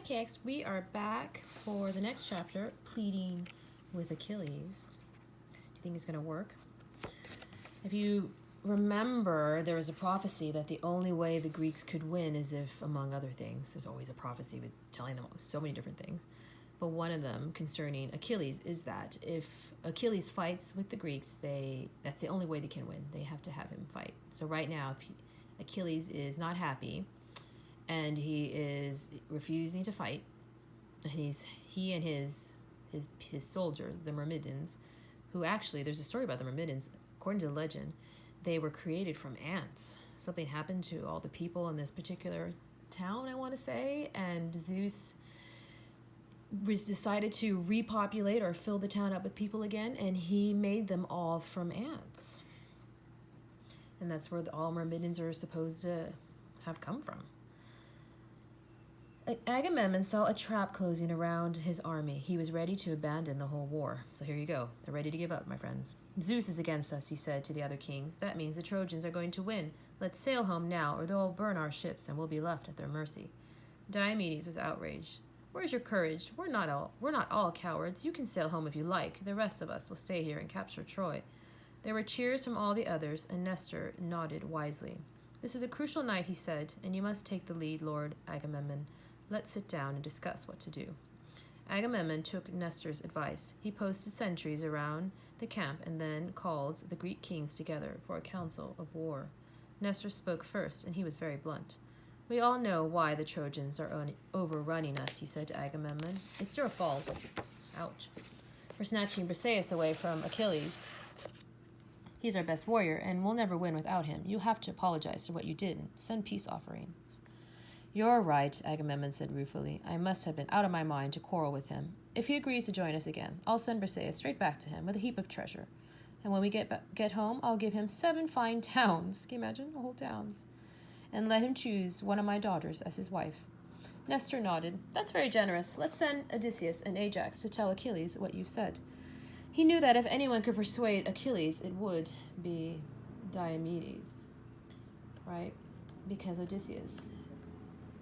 KX, we are back for the next chapter, Pleading with Achilles. Do you think it's going to work? If you remember, there was a prophecy that the only way the Greeks could win is if, among other things, there's always a prophecy with telling them so many different things, but one of them concerning Achilles is that if Achilles fights with the Greeks, that's the only way they can win. They have to have him fight. So right now, if Achilles is not happy, and he is refusing to fight, and he and his soldiers, the Myrmidons, who actually, there's a story about the Myrmidons. According to the legend, they were created from ants. Something happened to all the people in this particular town, I want to say, and Zeus decided to repopulate or fill the town up with people again, and he made them all from ants. And that's where all Myrmidons are supposed to have come from. Agamemnon saw a trap closing around his army. He was ready to abandon the whole war. So here you go. They're ready to give up, my friends. Zeus is against us, he said to the other kings. That means the Trojans are going to win. Let's sail home now, or they'll burn our ships and we'll be left at their mercy. Diomedes was outraged. Where's your courage? We're not all cowards. You can sail home if you like. The rest of us will stay here and capture Troy. There were cheers from all the others, and Nestor nodded wisely. This is a crucial night, he said, and you must take the lead, Lord Agamemnon. Let's sit down and discuss what to do. Agamemnon took Nestor's advice. He posted sentries around the camp and then called the Greek kings together for a council of war. Nestor spoke first, and he was very blunt. We all know why the Trojans are overrunning us, he said to Agamemnon. It's your fault. Ouch. For snatching Briseis away from Achilles. He's our best warrior, and we'll never win without him. You have to apologize for what you did and send peace offerings. You're right, Agamemnon said ruefully. I must have been out of my mind to quarrel with him. If he agrees to join us again, I'll send Briseis straight back to him with a heap of treasure. And when we get home, I'll give him 7 fine towns. Can you imagine? The whole towns. And let him choose one of my daughters as his wife. Nestor nodded. That's very generous. Let's send Odysseus and Ajax to tell Achilles what you've said. He knew that if anyone could persuade Achilles, it would be Diomedes. Right? Because Odysseus,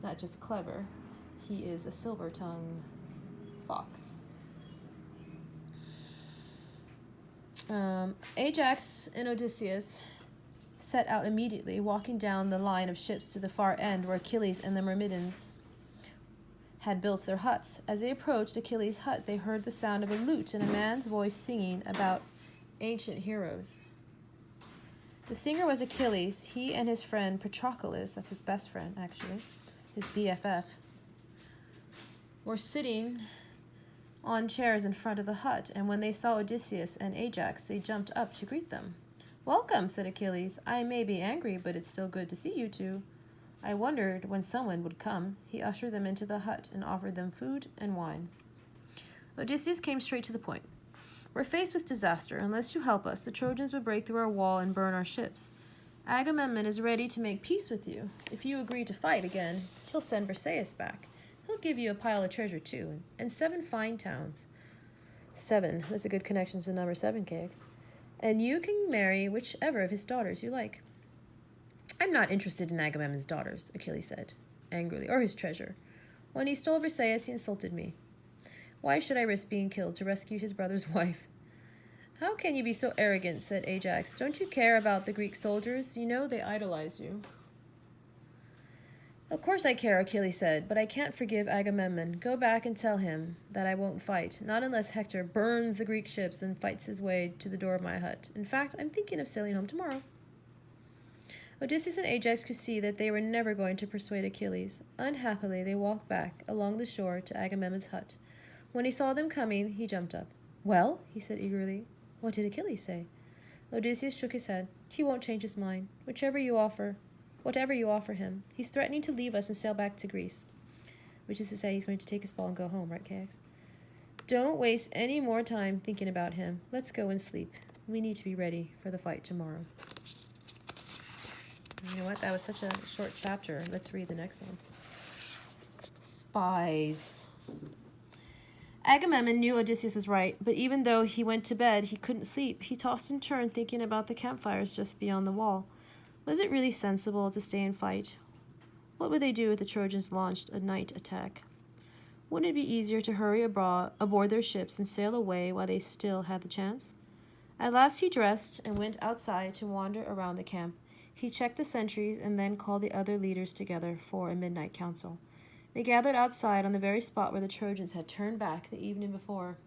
not just clever, he is a silver-tongued fox. Ajax and Odysseus set out immediately, walking down the line of ships to the far end where Achilles and the Myrmidons had built their huts. As they approached Achilles' hut, they heard the sound of a lute and a man's voice singing about ancient heroes. The singer was Achilles. He and his friend Patroclus, that's his best friend actually, his BFF, were sitting on chairs in front of the hut, and when they saw Odysseus and Ajax, they jumped up to greet them. Welcome, said Achilles. I may be angry, but it's still good to see you two. I wondered when someone would come. He ushered them into the hut and offered them food and wine. Odysseus came straight to the point. We're faced with disaster. Unless you help us, the Trojans will break through our wall and burn our ships. Agamemnon is ready to make peace with you. If you agree to fight again, he'll send Briseis back. He'll give you a pile of treasure, too, and 7 fine towns. 7. That's a good connection to the number 7, KX. And you can marry whichever of his daughters you like. I'm not interested in Agamemnon's daughters, Achilles said, angrily, or his treasure. When he stole Briseis, he insulted me. Why should I risk being killed to rescue his brother's wife? How can you be so arrogant, said Ajax. Don't you care about the Greek soldiers? You know they idolize you. Of course I care, Achilles said, but I can't forgive Agamemnon. Go back and tell him that I won't fight, not unless Hector burns the Greek ships and fights his way to the door of my hut. In fact, I'm thinking of sailing home tomorrow. Odysseus and Ajax could see that they were never going to persuade Achilles. Unhappily, they walked back along the shore to Agamemnon's hut. When he saw them coming, he jumped up. Well, he said eagerly, what did Achilles say? Odysseus shook his head. He won't change his mind. Whatever you offer him. He's threatening to leave us and sail back to Greece. Which is to say, he's going to take his ball and go home, right, KX? Don't waste any more time thinking about him. Let's go and sleep. We need to be ready for the fight tomorrow. You know what? That was such a short chapter. Let's read the next one. Spies. Agamemnon knew Odysseus was right, but even though he went to bed, he couldn't sleep. He tossed and turned, thinking about the campfires just beyond the wall. Was it really sensible to stay and fight? What would they do if the Trojans launched a night attack? Wouldn't it be easier to hurry aboard their ships and sail away while they still had the chance? At last he dressed and went outside to wander around the camp. He checked the sentries and then called the other leaders together for a midnight council. They gathered outside on the very spot where the Trojans had turned back the evening before.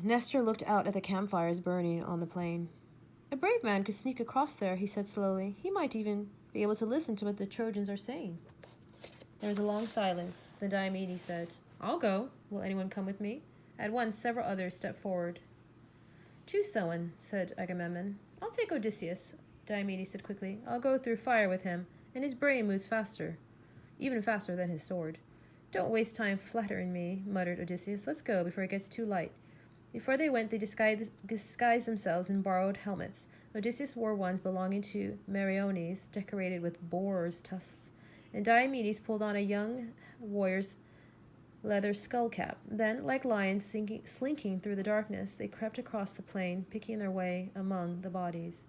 Nestor looked out at the campfires burning on the plain. A brave man could sneak across there, he said slowly. He might even be able to listen to what the Trojans are saying. There was a long silence. Then Diomedes said, I'll go. Will anyone come with me? At once several others stepped forward. Choose someone, said Agamemnon. I'll take Odysseus, Diomedes said quickly. I'll go through fire with him, and his brain moves faster, even faster than his sword. Don't waste time flattering me, muttered Odysseus. Let's go before it gets too light. Before they went, they disguised themselves in borrowed helmets. Odysseus wore ones belonging to Meriones, decorated with boar's tusks, and Diomedes pulled on a young warrior's leather skull cap. Then, like lions slinking through the darkness, they crept across the plain, picking their way among the bodies.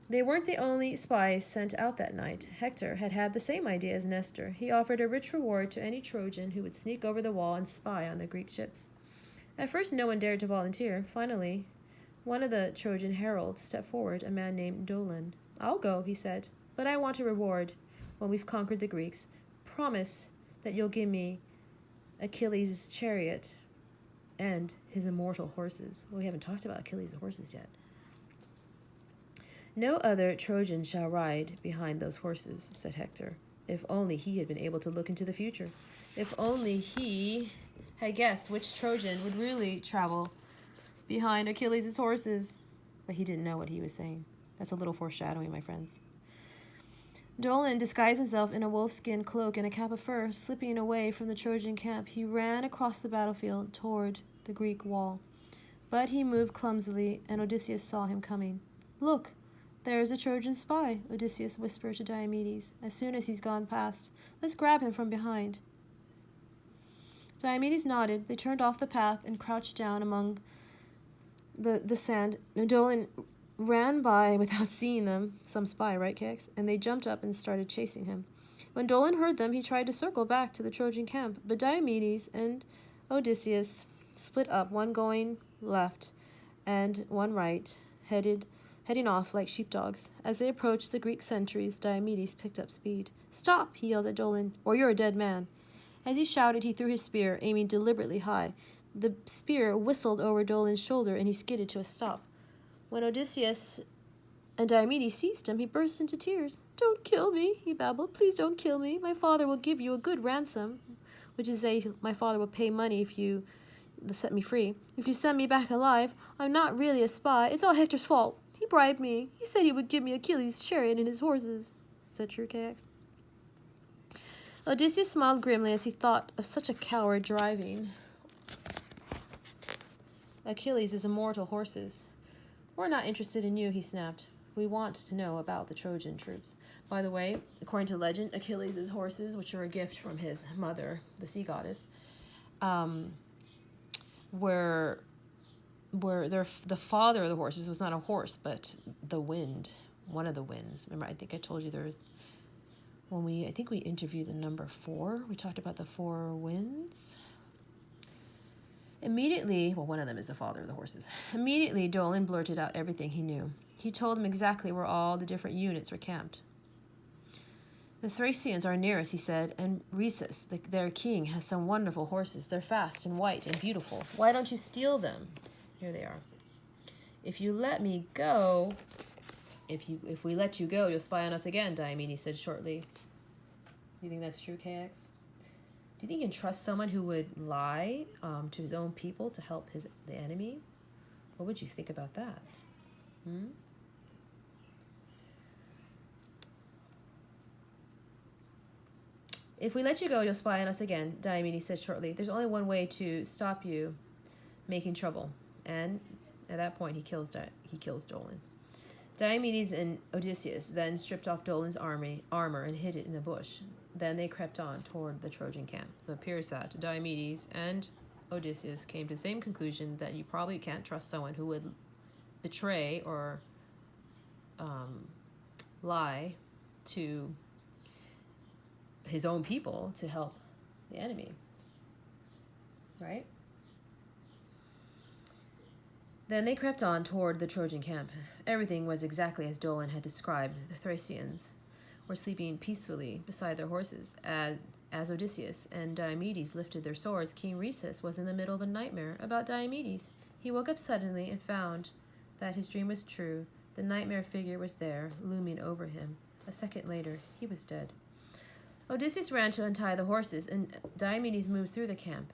They weren't the only spies sent out that night. Hector had had the same idea as Nestor. He offered a rich reward to any Trojan who would sneak over the wall and spy on the Greek ships. At first, no one dared to volunteer. Finally, one of the Trojan heralds stepped forward, a man named Dolon. I'll go, he said, but I want a reward when we've conquered the Greeks. Promise that you'll give me Achilles' chariot and his immortal horses. Well, we haven't talked about Achilles' horses yet. No other Trojan shall ride behind those horses, said Hector. If only he had been able to look into the future. If only he had guessed which Trojan would really travel behind Achilles' horses. But he didn't know what he was saying. That's a little foreshadowing, my friends. Dolon disguised himself in a wolfskin cloak and a cap of fur. Slipping away from the Trojan camp, he ran across the battlefield toward the Greek wall. But he moved clumsily, and Odysseus saw him coming. Look, there is a Trojan spy, Odysseus whispered to Diomedes. As soon as he's gone past, let's grab him from behind. Diomedes nodded. They turned off the path and crouched down among the sand. Dolon ran by without seeing them. Some spy, right, Cax? And they jumped up and started chasing him. When Dolon heard them, he tried to circle back to the Trojan camp, but Diomedes and Odysseus split up, one going left and one right, heading off like sheepdogs. As they approached the Greek sentries, Diomedes picked up speed. Stop, he yelled at Dolon, or you're a dead man. As he shouted, he threw his spear, aiming deliberately high. The spear whistled over Dolon's shoulder, and he skidded to a stop. When Odysseus and Diomedes seized him, he burst into tears. Don't kill me, he babbled. Please don't kill me. My father will give you a good ransom, which is to say, my father will pay money if you set me free. If you send me back alive, I'm not really a spy. It's all Hector's fault. He bribed me. He said he would give me Achilles' chariot and his horses. Is that true, KX? Odysseus smiled grimly as he thought of such a coward driving Achilles' immortal horses. We're not interested in you, he snapped. We want to know about the Trojan troops. By the way, according to legend, Achilles' horses, which were a gift from his mother, the sea goddess, were the father of the horses was not a horse, but the wind, one of the winds. Remember, I think I told you there was, I think we interviewed the number 4, we talked about the 4 winds. Immediately, one of them is the father of the horses. Immediately, Dolon blurted out everything he knew. He told them exactly where all the different units were camped. The Thracians are near us, he said, and Rhesus, their king, has some wonderful horses. They're fast and white and beautiful. Why don't you steal them? Here they are. If you let me go, if we let you go, you'll spy on us again, Diomedes said shortly. Do you think that's true, KX? Do you think you can trust someone who would lie to his own people to help the enemy? What would you think about that? If we let you go, you'll spy on us again, Diomedes said shortly. There's only one way to stop you making trouble. And at that point, he kills Dolon. Diomedes and Odysseus then stripped off Dolon's armor and hid it in a bush. Then they crept on toward the Trojan camp. So it appears that Diomedes and Odysseus came to the same conclusion that you probably can't trust someone who would betray or lie to his own people to help the enemy, right? Then they crept on toward the Trojan camp. Everything was exactly as Dolan had described. The Thracians were sleeping peacefully beside their horses. As Odysseus and Diomedes lifted their swords, King Rhesus was in the middle of a nightmare about Diomedes. He woke up suddenly and found that his dream was true. The nightmare figure was there, looming over him. A second later, he was dead. Odysseus ran to untie the horses, and Diomedes moved through the camp.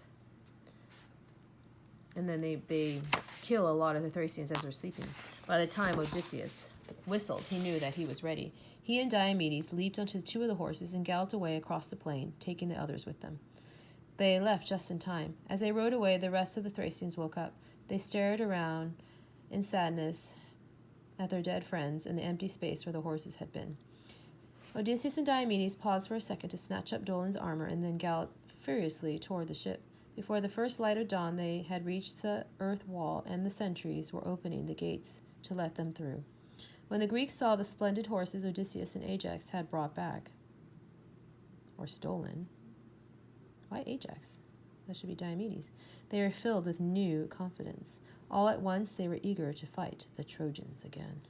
And then they kill a lot of the Thracians as they're sleeping. By the time Odysseus whistled, he knew that he was ready. He and Diomedes leaped onto 2 of the horses and galloped away across the plain, taking the others with them. They left just in time. As they rode away, the rest of the Thracians woke up. They stared around in sadness at their dead friends in the empty space where the horses had been. Odysseus and Diomedes paused for a second to snatch up Dolan's armor and then galloped furiously toward the ship. Before the first light of dawn, they had reached the earth wall, and the sentries were opening the gates to let them through. When the Greeks saw the splendid horses Odysseus and Ajax had brought back, or stolen, why Ajax? That should be Diomedes. They were filled with new confidence. All at once, they were eager to fight the Trojans again.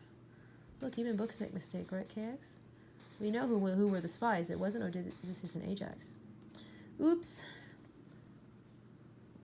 Look, even books make mistakes, right, KX? We know who were the spies. It wasn't Odysseus and Ajax. Oops.